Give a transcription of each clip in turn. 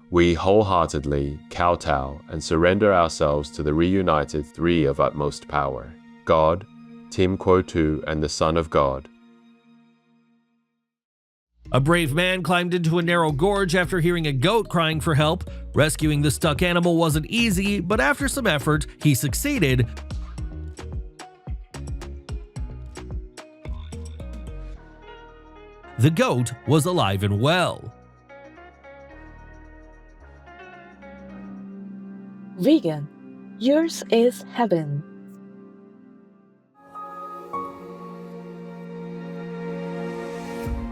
we wholeheartedly kowtow and surrender ourselves to the reunited three of utmost power, God, Tim Quo Tu, and the Son of God. A brave man climbed into a narrow gorge after hearing a goat crying for help. Rescuing the stuck animal wasn't easy, but after some effort, he succeeded. The goat was alive and well. Vegan, yours is heaven.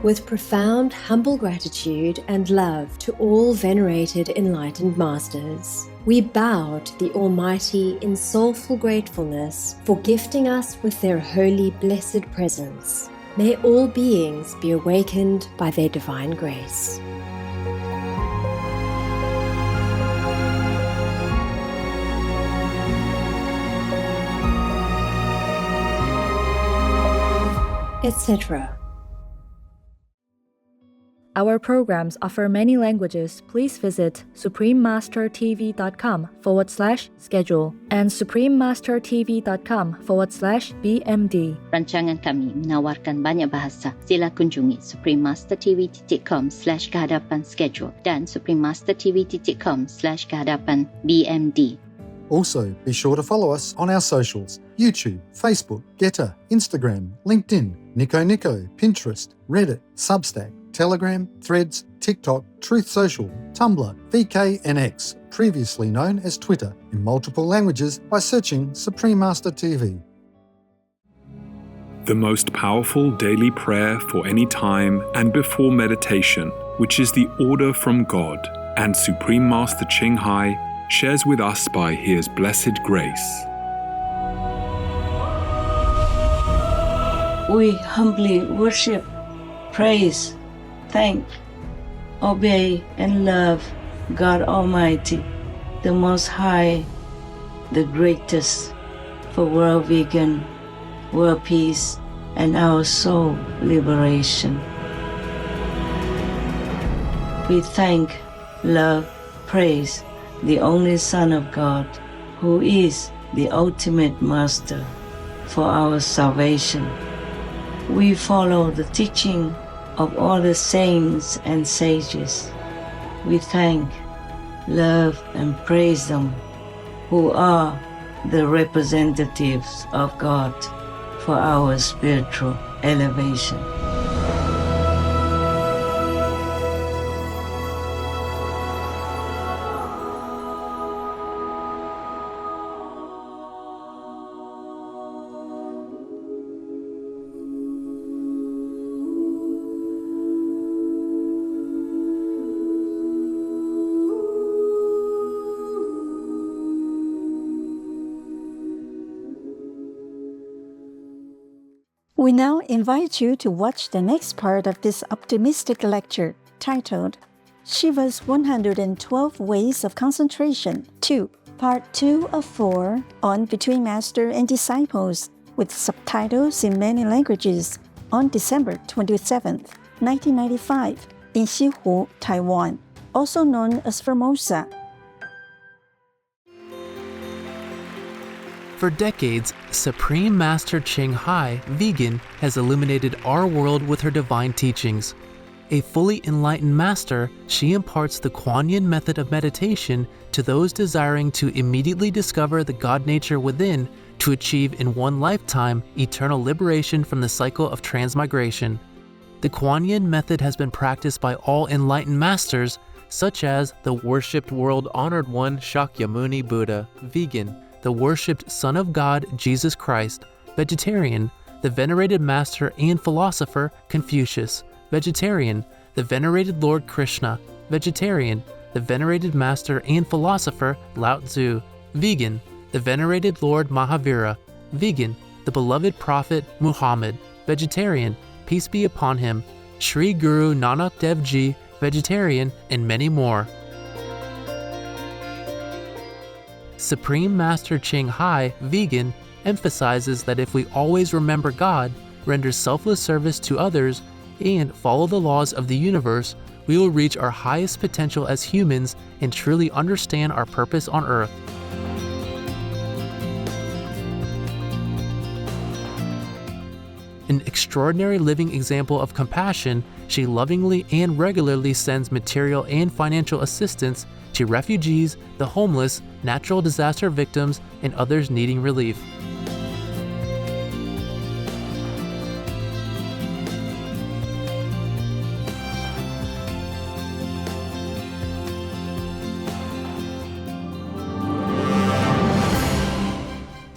With profound, humble gratitude and love to all venerated enlightened masters, we bow to the Almighty in soulful gratefulness for gifting us with their holy, blessed presence. May all beings be awakened by their divine grace. Etc. Our programs offer many languages. Please visit suprememastertv.com/schedule and suprememastertv.com/BMD. Rancangan kami menawarkan banyak bahasa. Sila kunjungi suprememastertv.com/kehadapan schedule dan suprememastertv.com/kehadapan BMD. Also, be sure to follow us on our socials: YouTube, Facebook, Getter, Instagram, LinkedIn, Nico, Pinterest, Reddit, Substack, Telegram, Threads, TikTok, Truth Social, Tumblr, VK and X, previously known as Twitter, in multiple languages by searching Supreme Master TV. The most powerful daily prayer for any time and before meditation, which is the order from God, and Supreme Master Ching Hai shares with us by His blessed grace. We humbly worship, praise, thank, obey, and love God Almighty, the Most High, the greatest, for world vegan, world peace, and our soul liberation. We thank, love, praise the only Son of God, who is the ultimate Master for our salvation. We follow the teaching of all the saints and sages. We thank, love, and praise them, who are the representatives of God for our spiritual elevation. We now invite you to watch the next part of this optimistic lecture, titled Shiva's 112 Ways of Concentration 2, Part 2 of 4, on Between Master and Disciples, with subtitles in many languages, on December 27, 1995, in Hsihu, Taiwan, also known as Fomosa. For decades, Supreme Master Ching Hai, vegan, has illuminated our world with her divine teachings. A fully enlightened master, she imparts the Kuan Yin method of meditation to those desiring to immediately discover the God nature within to achieve in one lifetime eternal liberation from the cycle of transmigration. The Kuan Yin method has been practiced by all enlightened masters, such as the worshipped world-honored one Shakyamuni Buddha, vegan, the worshipped Son of God, Jesus Christ, vegetarian, the venerated master and philosopher, Confucius, vegetarian, the venerated Lord Krishna, vegetarian, the venerated master and philosopher, Lao Tzu, vegan, the venerated Lord Mahavira, vegan, the beloved prophet, Muhammad, vegetarian, peace be upon him, Sri Guru Nanak Dev Ji, vegetarian, and many more. Supreme Master Ching Hai, vegan, emphasizes that if we always remember God, render selfless service to others, and follow the laws of the universe, we will reach our highest potential as humans and truly understand our purpose on Earth. An extraordinary living example of compassion, she lovingly and regularly sends material and financial assistance to refugees, the homeless, natural disaster victims, and others needing relief.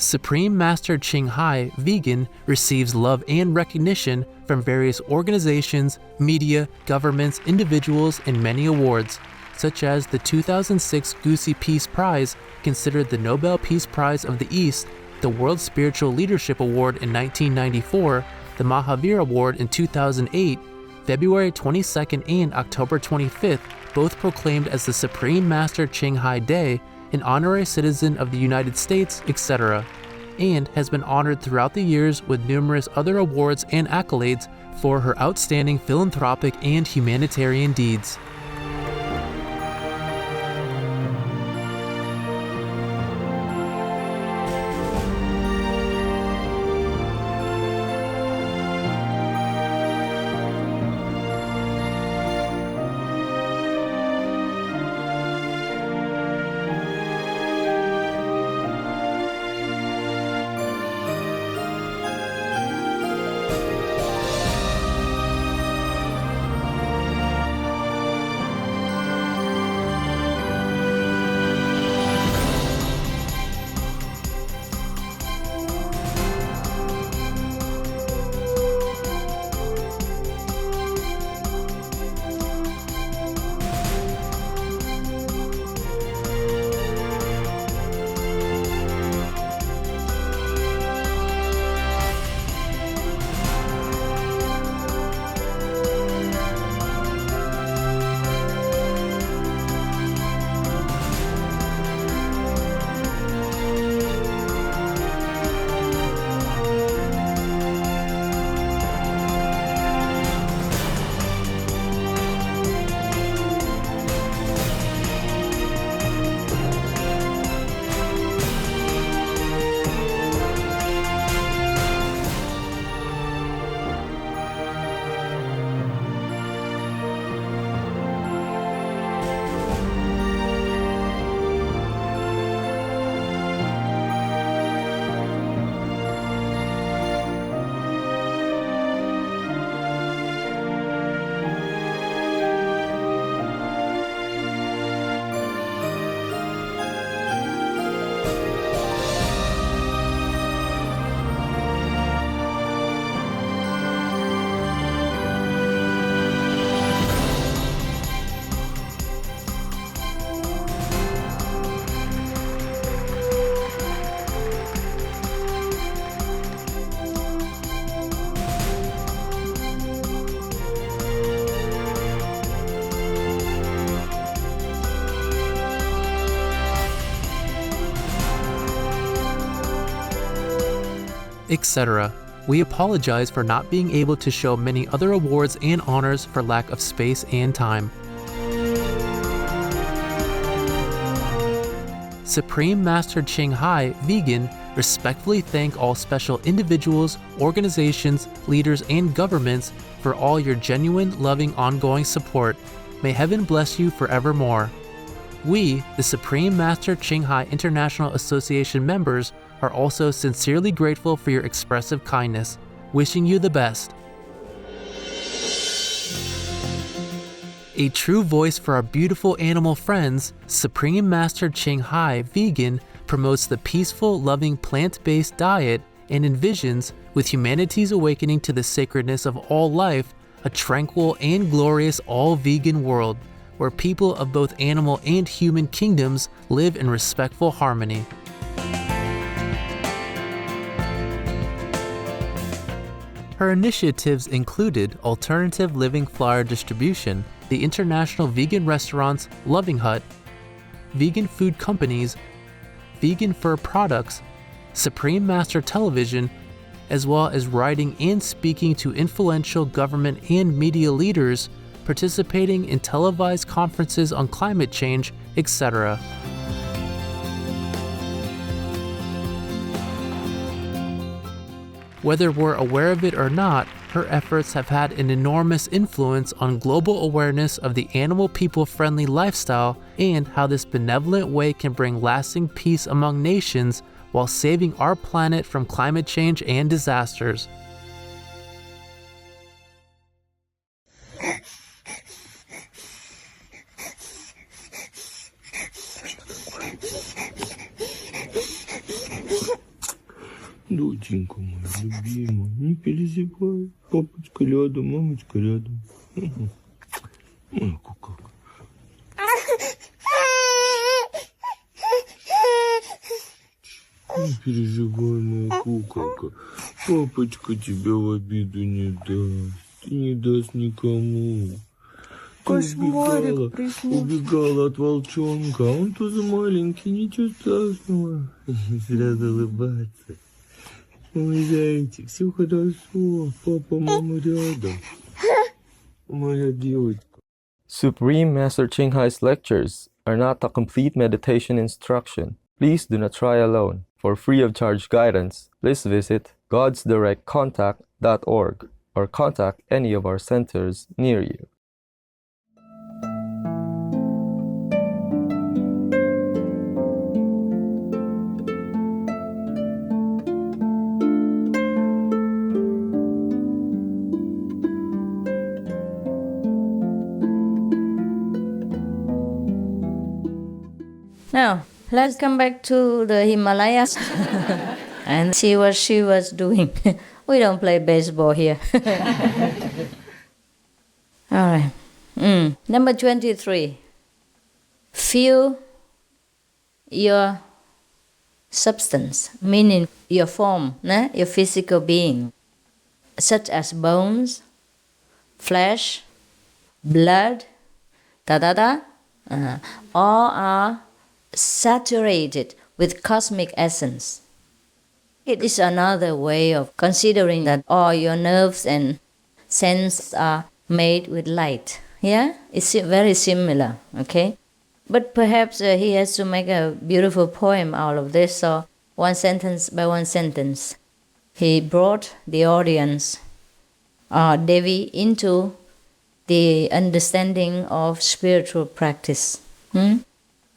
Supreme Master Ching Hai, vegan, receives love and recognition from various organizations, media, governments, individuals, and many awards, such as the 2006 Gusi Peace Prize, considered the Nobel Peace Prize of the East, the World Spiritual Leadership Award in 1994, the Mahavir Award in 2008, February 22nd and October 25th, both proclaimed as the Supreme Master Ching Hai Day, an honorary citizen of the United States, etc., and has been honored throughout the years with numerous other awards and accolades for her outstanding philanthropic and humanitarian deeds. etc. We apologize for not being able to show many other awards and honors for lack of space and time. Supreme Master Ching Hai, vegan, respectfully thank all special individuals, organizations, leaders, and governments for all your genuine, loving, ongoing support. May heaven bless you forevermore. We, the Supreme Master Ching Hai International Association members, are also sincerely grateful for your expressive kindness, wishing you the best. A true voice for our beautiful animal friends, Supreme Master Ching Hai, vegan, promotes the peaceful, loving plant-based diet and envisions, with humanity's awakening to the sacredness of all life, a tranquil and glorious all-vegan world, where people of both animal and human kingdoms live in respectful harmony. Her initiatives included alternative living flyer distribution, the international vegan restaurants Loving Hut, vegan food companies, vegan fur products, Supreme Master Television, as well as writing and speaking to influential government and media leaders, participating in televised conferences on climate change, etc. Whether we're aware of it or not, her efforts have had an enormous influence on global awareness of the animal people-friendly lifestyle and how this benevolent way can bring lasting peace among nations while saving our planet from climate change and disasters. Доченька моя любимая, не переживай. Папочка рядом, мамочка рядом. Ой, как. Не переживай, моя куколка. Папочка тебя в обиду не даст. Не даст никому. Ты убегала от волчонка, а он тоже маленький, ничего страшного. Зря улыбаться. Мой зайчик, все хорошо, папа, мама рядом. Моя девочка. Supreme Master Ching Hai's lectures are not a complete meditation instruction. Please do not try alone. For free of charge guidance, please visit godsdirectcontact.org or contact any of our centers near you. Now, let's come back to the Himalayas and see what she was doing. We don't play baseball here. All right. Number 23. Feel your substance, meaning your form, your physical being, such as bones, flesh, blood, all are saturated with cosmic essence. It is another way of considering that all your nerves and senses are made with light. Yeah, it's very similar, okay? But perhaps he has to make a beautiful poem out of this, so one sentence by one sentence, he brought the audience, Devi, into the understanding of spiritual practice.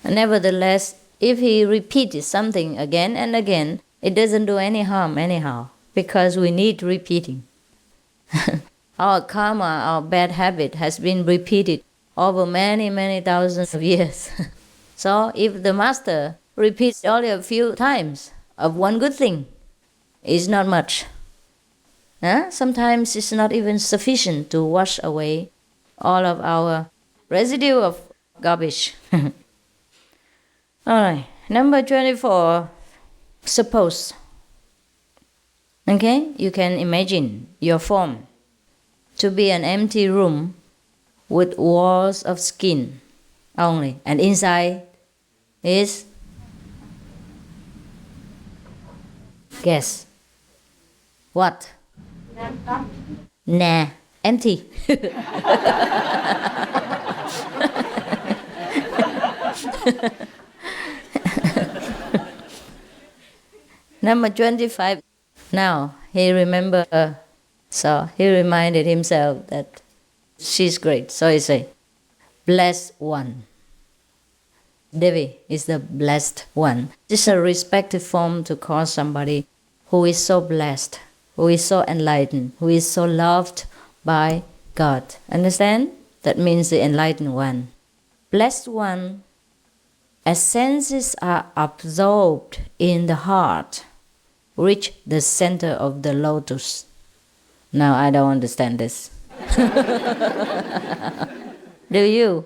Nevertheless, if he repeated something again and again, it doesn't do any harm anyhow, because we need repeating. Our karma, our bad habit has been repeated over many, many thousands of years. So if the master repeats only a few times of one good thing, it's not much. Sometimes it's not even sufficient to wash away all of our residue of garbage. All right, number 24, suppose. Okay, you can imagine your form to be an empty room with walls of skin only, and inside is, guess, what? Nah, empty. Number 25. Now he remembered her, so he reminded himself that she's great. So he said, blessed one. Devi is the blessed one. This is a respected form to call somebody who is so blessed, who is so enlightened, who is so loved by God. Understand? That means the enlightened one. Blessed one, as senses are absorbed in the heart, reach the center of the lotus. Now I don't understand this. Do you?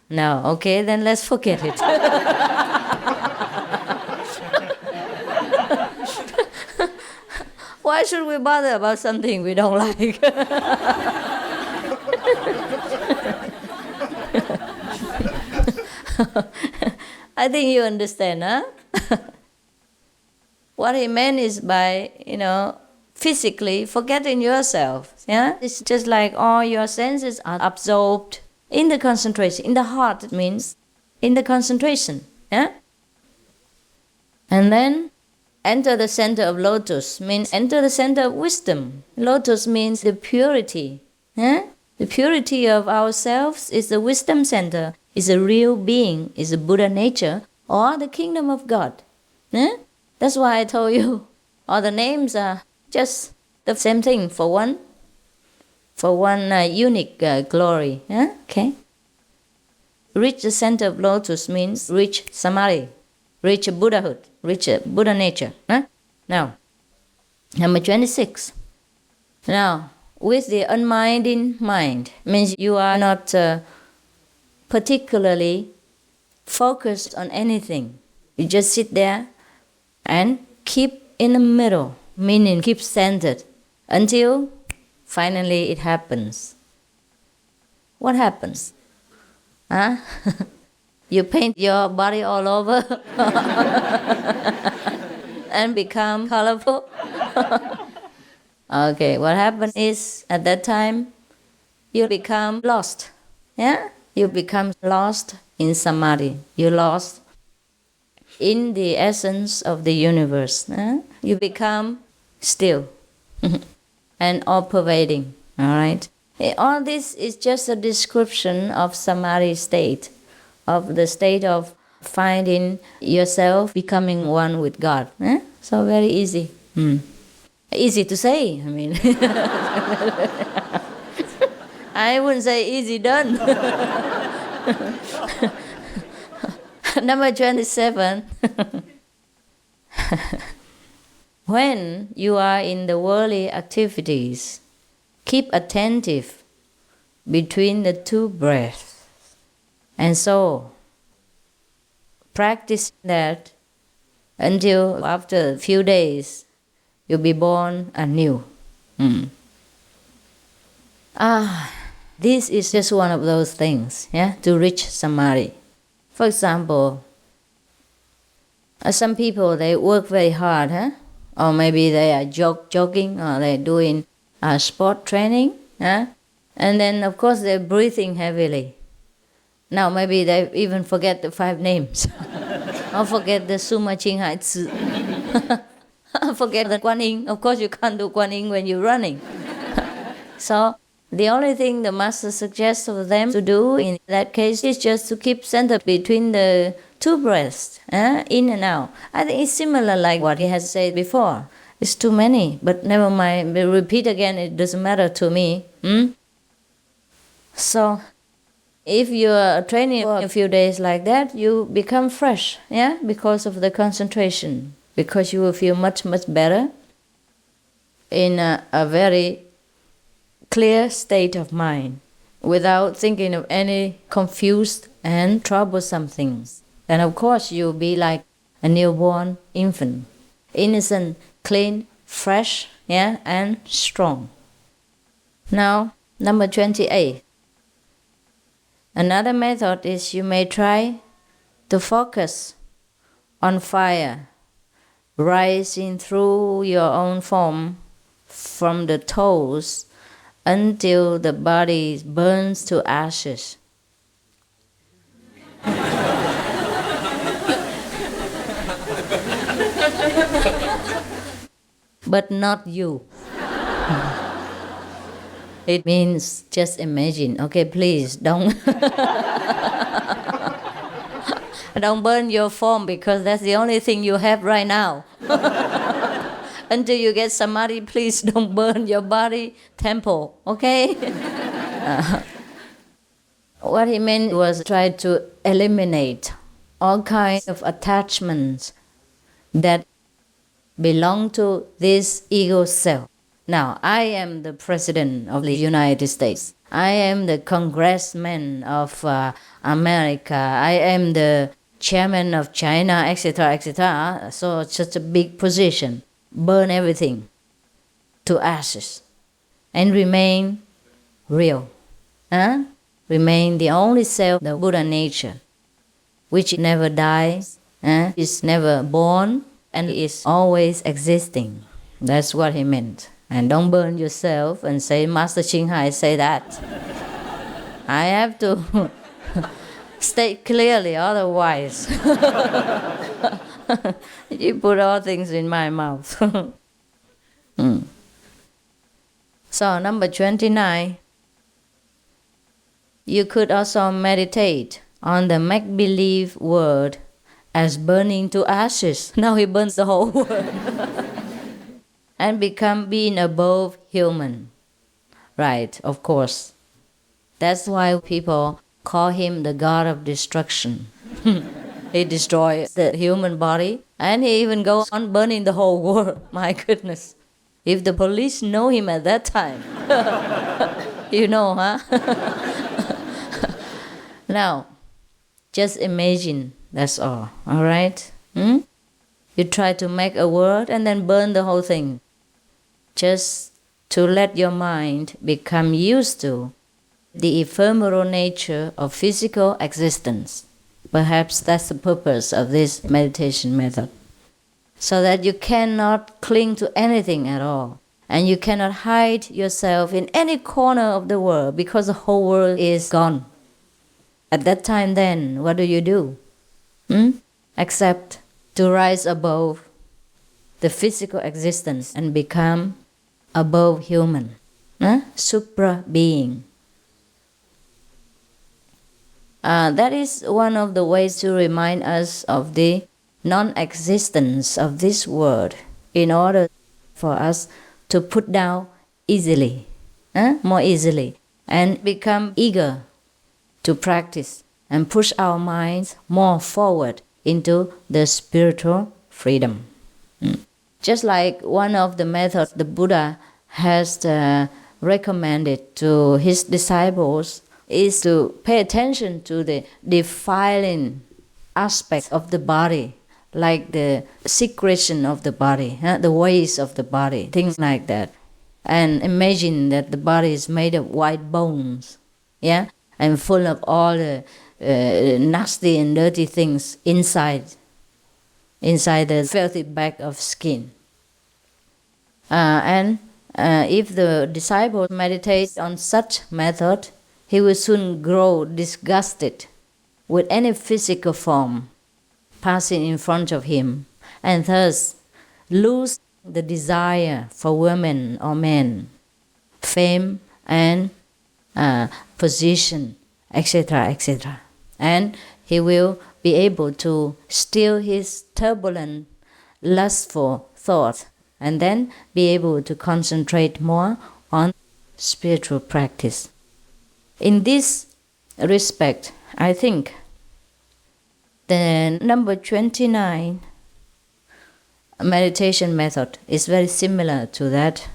No, okay, then let's forget it. Why should we bother about something we don't like? I think you understand, huh? What he meant is by, physically forgetting yourself. Yeah? It's just like all your senses are absorbed in the concentration. In the heart, it means in the concentration. Yeah? And then enter the center of lotus, means enter the center of wisdom. Lotus means the purity. Yeah? The purity of ourselves is the wisdom center, is a real being, is a Buddha nature, or the kingdom of God. Yeah? That's why I told you all the names are just the same thing for one unique glory. Yeah? Okay. Reach the center of lotus means reach samadhi, reach Buddhahood, reach Buddha nature. Huh? Now, number 26. Now, with the unminding mind, means you are not particularly focused on anything. You just sit there and keep in the middle, meaning keep centered, until finally it happens. What happens? Huh? You paint your body all over and become colorful. Okay, what happens is at that time you become lost. Yeah? You become lost in samadhi. You're lost in the essence of the universe. You become still and all-pervading. All right? All this is just a description of samadhi state, of the state of finding yourself becoming one with God. So very easy. Easy to say, I mean. I wouldn't say easy done. Number 27. When you are in the worldly activities, keep attentive between the two breaths. And so, practice that until after a few days, you'll be born anew. This is just one of those things, yeah, to reach samadhi. For example, some people, they work very hard, or maybe they are jogging, or they're doing sport training, and then of course they're breathing heavily. Now maybe they even forget the 5 names, or forget the Summa Ching Hai Tzu. Forget the Guan Yin. Of course you can't do Guan Yin when you're running. So the only thing the master suggests for them to do in that case is just to keep centered between the 2 breaths, in and out. I think it's similar like what he has said before. It's too many, but never mind. We'll repeat again, it doesn't matter to me. So if you're training for a few days like that, you become fresh, because of the concentration. Because you will feel much, much better in a very clear state of mind, without thinking of any confused and troublesome things. And of course, you'll be like a newborn infant, innocent, clean, fresh, and strong. Now, number 28. Another method is you may try to focus on fire rising through your own form from the toes until the body burns to ashes. But not you. It means just imagine. Okay, please don't don't burn your form, because that's the only thing you have right now. Until you get samadhi, please don't burn your body temple, okay? What he meant was try to eliminate all kinds of attachments that belong to this ego self. Now, I am the President of the United States. I am the Congressman of America. I am the Chairman of China, etc., etc. So it's such a big position. Burn everything to ashes and remain real. Remain the only self, the Buddha nature, which never dies, is never born, and is always existing. That's what he meant. And don't burn yourself and say, Master Ching Hai say that. I have to state clearly, otherwise you put all things in my mouth. So number 29, you could also meditate on the make-believe world as burning to ashes. Now he burns the whole world. And become being above human. Right, of course. That's why people call him the god of destruction. He destroys the human body and he even goes on burning the whole world. My goodness. If the police know him at that time, you know, huh? Now, just imagine, that's all right? You try to make a word and then burn the whole thing. Just to let your mind become used to the ephemeral nature of physical existence. Perhaps that's the purpose of this meditation method. So that you cannot cling to anything at all. And you cannot hide yourself in any corner of the world because the whole world is gone. At that time then, what do? Except to rise above the physical existence and become above human, supra being. That is one of the ways to remind us of the non-existence of this world in order for us to put down easily, more easily, and become eager to practice and push our minds more forward into the spiritual freedom. Just like one of the methods the Buddha has recommended to his disciples is to pay attention to the defiling aspects of the body, like the secretion of the body, the waste of the body, things like that. And imagine that the body is made of white bones, and full of all the nasty and dirty things inside the filthy bag of skin. And if the disciple meditates on such method, he will soon grow disgusted with any physical form passing in front of him, and thus lose the desire for women or men, fame and position, etc., etc. And he will be able to still his turbulent, lustful thoughts and then be able to concentrate more on spiritual practice. In this respect, I think the number 29 meditation method is very similar to that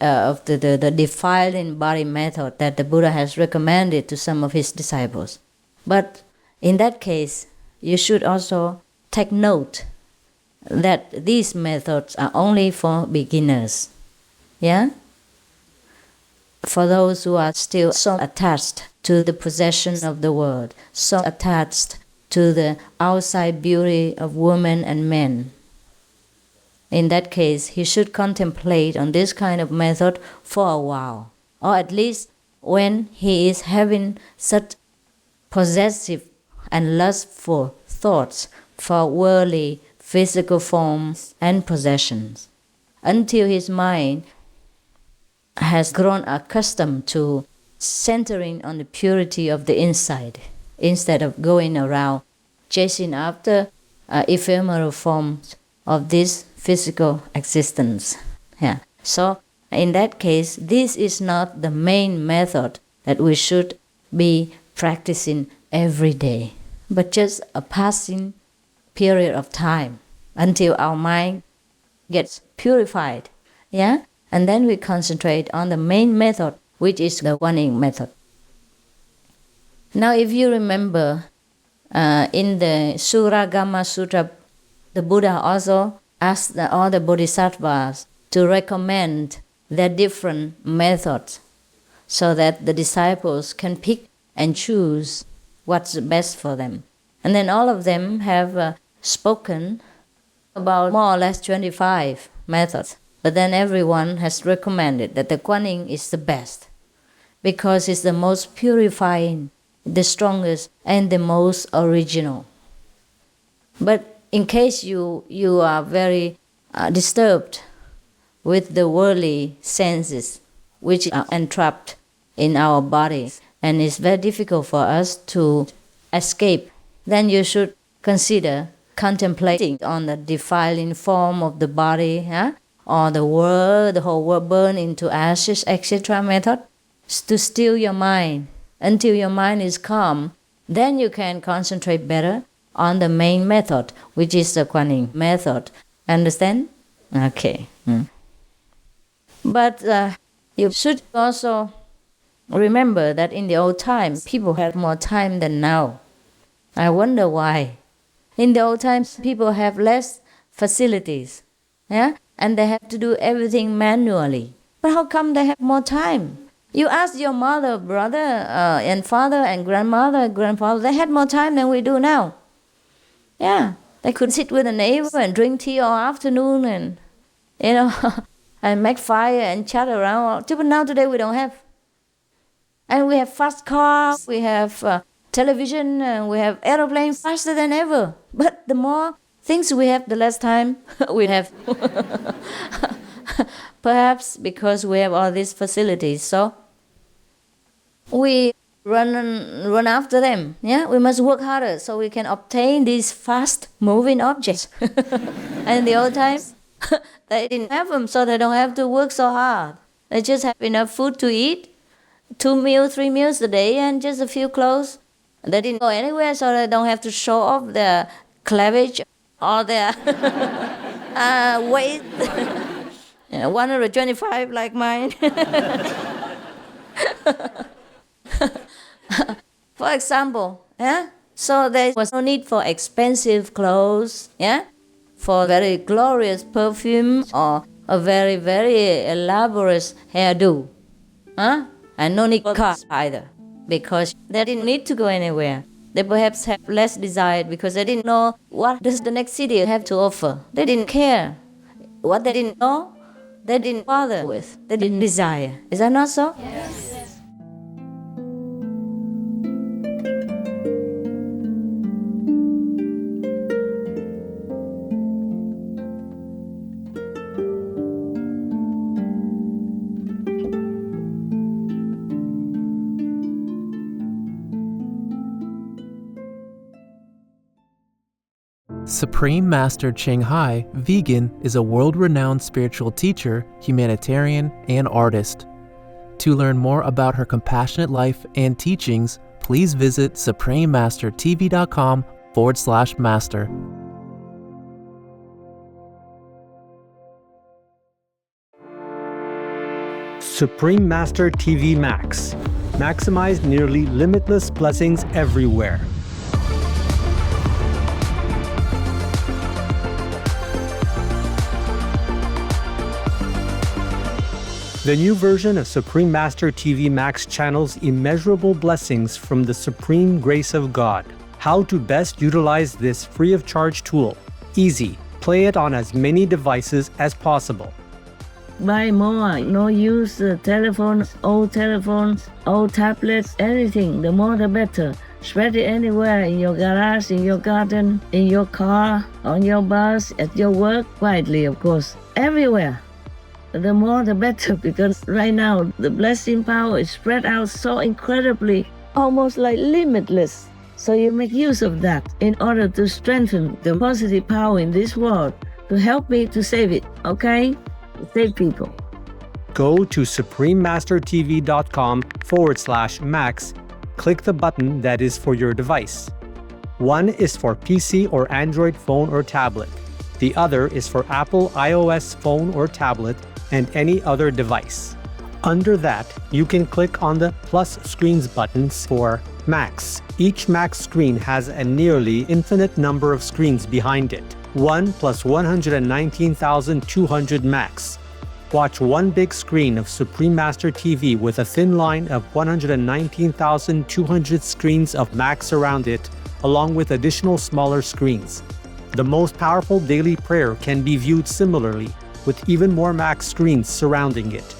of the defiling body method that the Buddha has recommended to some of his disciples. But in that case, you should also take note that these methods are only for beginners. For those who are still so attached to the possession of the world, so attached to the outside beauty of women and men. In that case, he should contemplate on this kind of method for a while, or at least when he is having such possessive and lustful thoughts for worldly physical forms and possessions, until his mind has grown accustomed to centering on the purity of the inside, instead of going around chasing after ephemeral forms of this physical existence. So in that case, this is not the main method that we should be practicing every day, but just a passing period of time until our mind gets purified. And then we concentrate on the main method, which is the one-ing method. Now, if you remember, in the Suragama Sutra, the Buddha also asked all the bodhisattvas to recommend their different methods so that the disciples can pick and choose what's best for them. And then all of them have spoken about more or less 25 methods. But then everyone has recommended that the Kuan Yin is the best because it's the most purifying, the strongest, and the most original. But in case you are very disturbed with the worldly senses, which are entrapped in our body, and it's very difficult for us to escape, then you should consider contemplating on the defiling form of the body, or the world, the whole world burn into ashes, etc. method, to still your mind until your mind is calm. Then you can concentrate better on the main method, which is the Kuan Yin method. Understand? Okay. But you should also remember that in the old times, people had more time than now. I wonder why. In the old times, people have less facilities, and they have to do everything manually. But how come they have more time? You ask your mother, brother, and father, and grandmother, grandfather, they had more time than we do now. Yeah, they could sit with a neighbor and drink tea all afternoon and, and make fire and chat around. But now today we don't have. And we have fast cars, we have television, and we have aeroplanes faster than ever. But the more things we have, the less time we have. Perhaps because we have all these facilities, so we run after them. Yeah, we must work harder so we can obtain these fast-moving objects. And in the old times, they didn't have them, so they don't have to work so hard. They just have enough food to eat, 2 meals, 3 meals a day, and just a few clothes. They didn't go anywhere, so they don't have to show off their cleavage or their weight. 125 like mine. For example, so there was no need for expensive clothes, for very glorious perfume or a very, very elaborate hairdo. And no need for cars either, because they didn't need to go anywhere. They perhaps have less desire because they didn't know what does the next city have to offer. They didn't care. What they didn't know, they didn't bother with. They didn't desire. Is that not so? Yes. Supreme Master Ching Hai, vegan, is a world-renowned spiritual teacher, humanitarian, and artist. To learn more about her compassionate life and teachings, please visit suprememastertv.com/master. Supreme Master TV Max. Maximize nearly limitless blessings everywhere. The new version of Supreme Master TV Max channels immeasurable blessings from the supreme grace of God. How to best utilize this free of charge tool. Easy. Play it on as many devices as possible. Buy more, no use telephones, old tablets, anything. The more the better. Spread it anywhere, in your garage, in your garden, in your car, on your bus, at your work, quietly of course, everywhere. The more the better, because right now the blessing power is spread out so incredibly, almost like limitless. So you make use of that in order to strengthen the positive power in this world, to help me to save it, okay? Save people. Go to suprememastertv.com/max. Click the button that is for your device. One is for PC or Android phone or tablet. The other is for Apple iOS phone or tablet and any other device. Under that, you can click on the plus screens buttons for Max. Each Max screen has a nearly infinite number of screens behind it. 1 plus 119,200 Max. Watch one big screen of Supreme Master TV with a thin line of 119,200 screens of Max around it, along with additional smaller screens. The most powerful daily prayer can be viewed similarly, with even more Max screens surrounding it.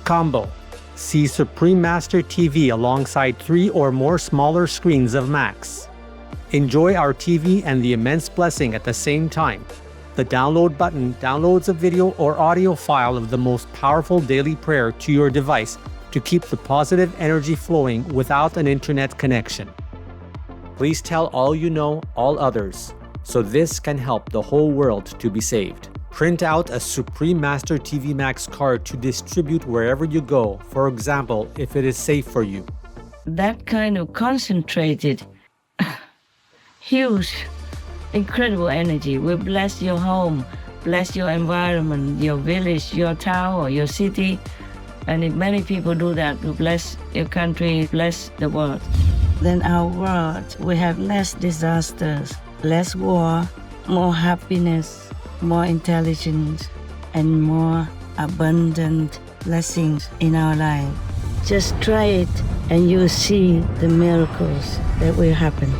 Combo. See Supreme Master TV alongside 3 or more smaller screens of Max. Enjoy our TV and the immense blessing at the same time. The download button downloads a video or audio file of the most powerful daily prayer to your device to keep the positive energy flowing without an internet connection. Please tell all you know, all others, so this can help the whole world to be saved. Print out a Supreme Master TV Max card to distribute wherever you go, for example, if it is safe for you. That kind of concentrated, huge, incredible energy will bless your home, bless your environment, your village, your town, or your city. And if many people do that, will bless your country, bless the world. Then our world will have less disasters, less war, more happiness, more intelligence, and more abundant blessings in our life. Just try it and you'll see the miracles that will happen.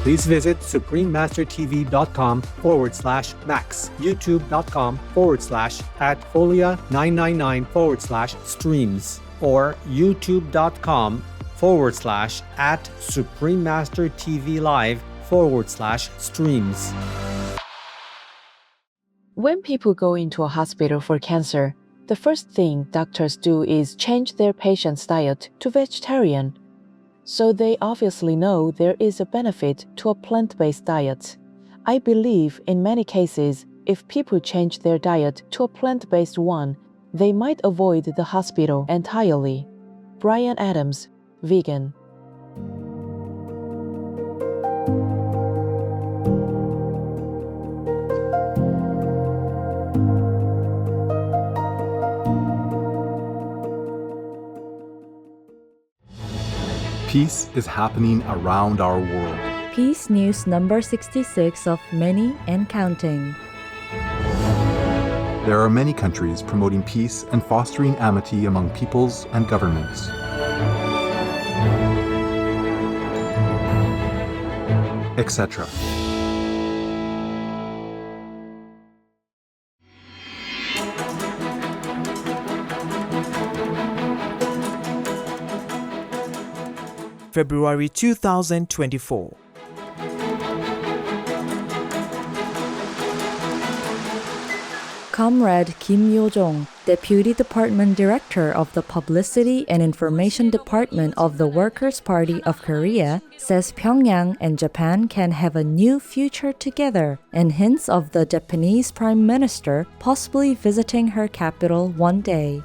Please visit suprememastertv.com/Max, youtube.com/@folia999/streams, or youtube.com/SupremeMasterTVLive/streams. When people go into a hospital for cancer, the first thing doctors do is change their patient's diet to vegetarian. So they obviously know there is a benefit to a plant-based diet. I believe in many cases, if people change their diet to a plant-based one, they might avoid the hospital entirely. Brian Adams, vegan. Peace is happening around our world. Peace News number 66 of many and counting. There are many countries promoting peace and fostering amity among peoples and governments. Etc. February 2024. Comrade Kim Yo-jong, Deputy Department Director of the Publicity and Information Department of the Workers' Party of Korea, says Pyongyang and Japan can have a new future together, and hints of the Japanese Prime Minister possibly visiting her capital one day.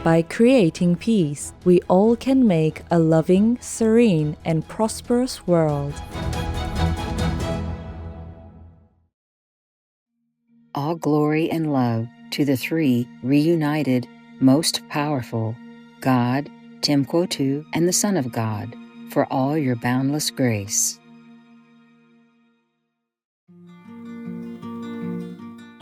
By creating peace, we all can make a loving, serene, and prosperous world. All glory and love to the three reunited, most powerful, God, Tâm Của, and the Son of God, for all your boundless grace.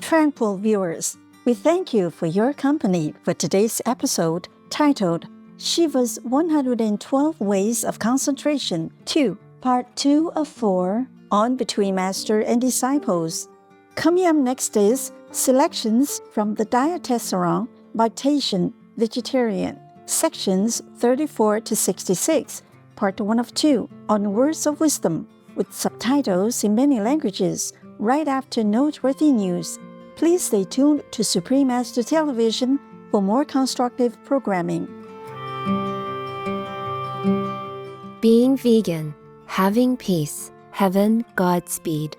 Tranquil viewers, we thank you for your company for today's episode titled Shiva's 112 Ways of Concentration 2, Part 2 of 4 on Between Master and Disciples. Coming up next is Selections from the Diatessaron by Taishan, Vegetarian, Sections 34 to 66, Part 1 of 2 on Words of Wisdom, with subtitles in many languages, right after noteworthy news. Please stay tuned to Supreme Master Television for more constructive programming. Being vegan, having peace, heaven, Godspeed.